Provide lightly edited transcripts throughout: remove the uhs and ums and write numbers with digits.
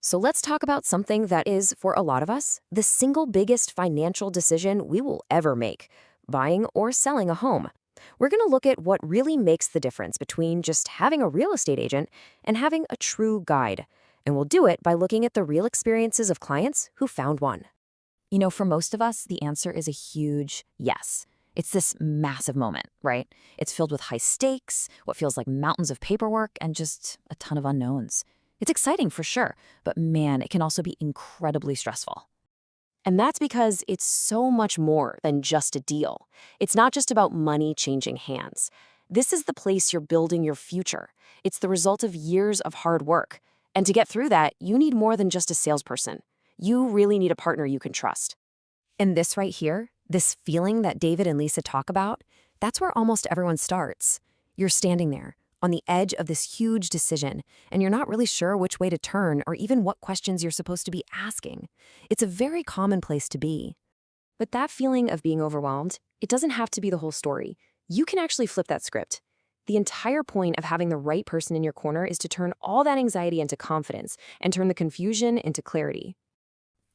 So let's talk about something that is, for a lot of us, the single biggest financial decision we will ever make: buying or selling a home. We're going to look at what really makes the difference between just having a real estate agent and having a true guide. And we'll do it by looking at the real experiences of clients who found one. For most of us, the answer is a huge yes. It's this massive moment, right? It's filled with high stakes, what feels like mountains of paperwork, and just a ton of unknowns. It's exciting for sure, but man, it can also be incredibly stressful. And that's because it's so much more than just a deal. It's not just about money changing hands. This is the place you're building your future. It's the result of years of hard work. And to get through that, you need more than just a salesperson. You really need a partner you can trust. And this right here, this feeling that David and Lisa talk about, that's where almost everyone starts. You're standing there, on the edge of this huge decision, and you're not really sure which way to turn or even what questions you're supposed to be asking. It's a very common place to be. But that feeling of being overwhelmed, it doesn't have to be the whole story. You can actually flip that script. The entire point of having the right person in your corner is to turn all that anxiety into confidence and turn the confusion into clarity.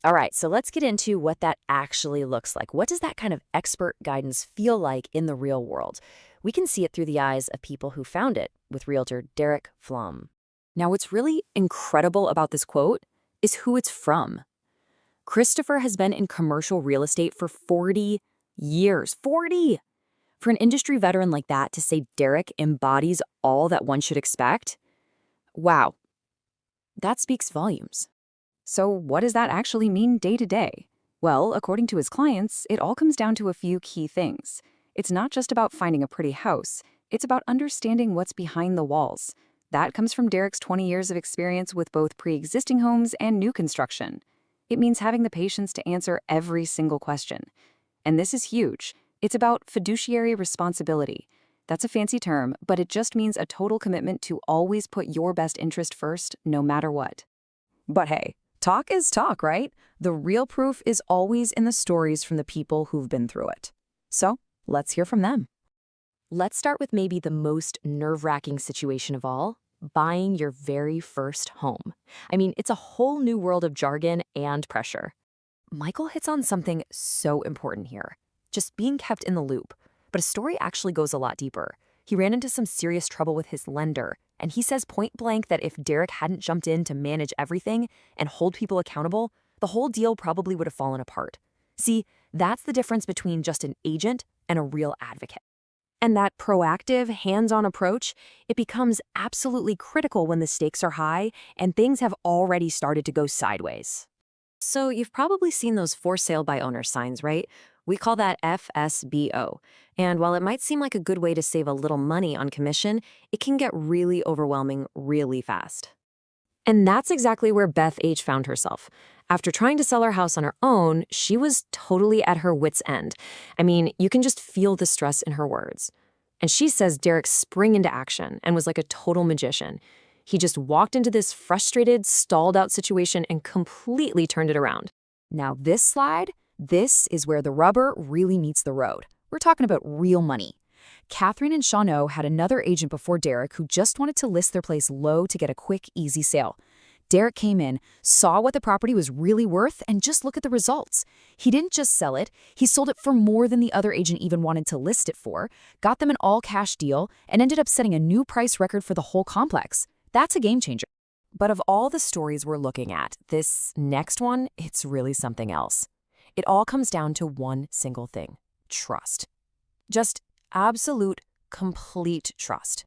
All right, so let's get into what that actually looks like. What does that kind of expert guidance feel like in the real world? We can see it through the eyes of people who found it, with realtor Derek Pflaum. Now, what's really incredible about this quote is who it's from. Christopher has been in commercial real estate for 40 years. 40! For an industry veteran like that to say Derek embodies all that one should expect, wow, that speaks volumes. So what does that actually mean day to day? Well, according to his clients, it all comes down to a few key things. It's not just about finding a pretty house. It's about understanding what's behind the walls. That comes from Derek's 20 years of experience with both pre-existing homes and new construction. It means having the patience to answer every single question. And this is huge. It's about fiduciary responsibility. That's a fancy term, but it just means a total commitment to always put your best interest first, no matter what. But hey, talk is talk, right? The real proof is always in the stories from the people who've been through it. So, let's hear from them. Let's start with maybe the most nerve-wracking situation of all: buying your very first home. I mean, it's a whole new world of jargon and pressure. Michael hits on something so important here: just being kept in the loop. But his story actually goes a lot deeper. He ran into some serious trouble with his lender, and he says point blank that if Derek hadn't jumped in to manage everything and hold people accountable, the whole deal probably would have fallen apart. See, that's the difference between just an agent and a real advocate. And that proactive, hands-on approach, it becomes absolutely critical when the stakes are high and things have already started to go sideways. So you've probably seen those for sale by owner signs, right? We call that FSBO. And while it might seem like a good way to save a little money on commission, it can get really overwhelming really fast. And that's exactly where Beth H. found herself. After trying to sell her house on her own, she was totally at her wit's end. I mean, you can just feel the stress in her words. And she says Derek sprang into action and was like a total magician. He just walked into this frustrated, stalled-out situation and completely turned it around. Now this slide, this is where the rubber really meets the road. We're talking about real money. Catherine and Shawno had another agent before Derek who just wanted to list their place low to get a quick, easy sale. Derek came in, saw what the property was really worth, and just look at the results. He didn't just sell it, he sold it for more than the other agent even wanted to list it for, got them an all-cash deal, and ended up setting a new price record for the whole complex. That's a game changer. But of all the stories we're looking at, this next one, it's really something else. It all comes down to one single thing: trust. Just absolute, complete trust.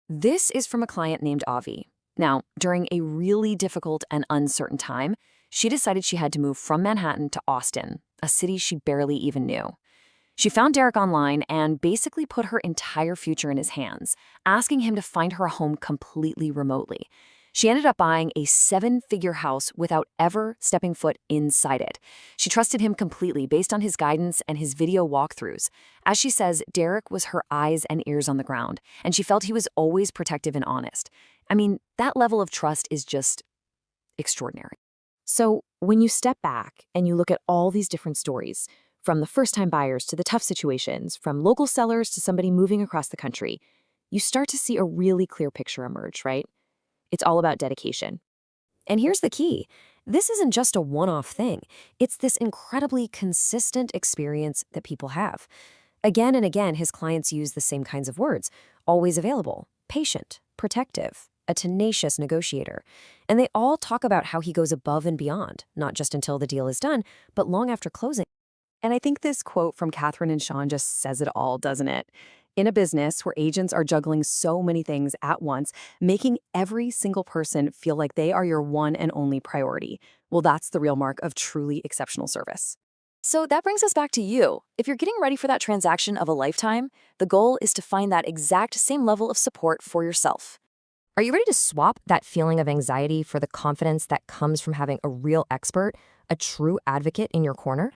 This is from a client named Avi. Now, during a really difficult and uncertain time, she decided she had to move from Manhattan to Austin, a city she barely even knew. She found Derek online and basically put her entire future in his hands, asking him to find her a home completely remotely. She ended up buying a 7-figure house without ever stepping foot inside it. She trusted him completely based on his guidance and his video walkthroughs. As she says, Derek was her eyes and ears on the ground, and she felt he was always protective and honest. I mean, that level of trust is just extraordinary. So when you step back and you look at all these different stories, from the first-time buyers to the tough situations, from local sellers to somebody moving across the country, you start to see a really clear picture emerge, right? It's all about dedication. And here's the key. This isn't just a one-off thing. It's this incredibly consistent experience that people have. Again and again, his clients use the same kinds of words: always available, patient, protective, a tenacious negotiator. And they all talk about how he goes above and beyond, not just until the deal is done, but long after closing. And I think this quote from Catherine and Sean just says it all, doesn't it? In a business where agents are juggling so many things at once, making every single person feel like they are your one and only priority. Well, that's the real mark of truly exceptional service. So that brings us back to you. If you're getting ready for that transaction of a lifetime, the goal is to find that exact same level of support for yourself. Are you ready to swap that feeling of anxiety for the confidence that comes from having a real expert, a true advocate in your corner?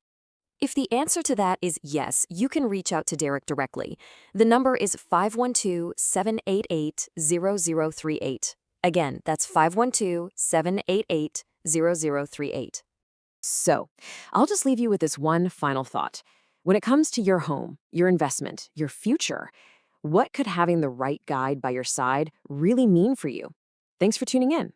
If the answer to that is yes, you can reach out to Derek directly. The number is 512-788-0038. Again, that's 512-788-0038. So, I'll just leave you with this one final thought. When it comes to your home, your investment, your future, what could having the right guide by your side really mean for you? Thanks for tuning in.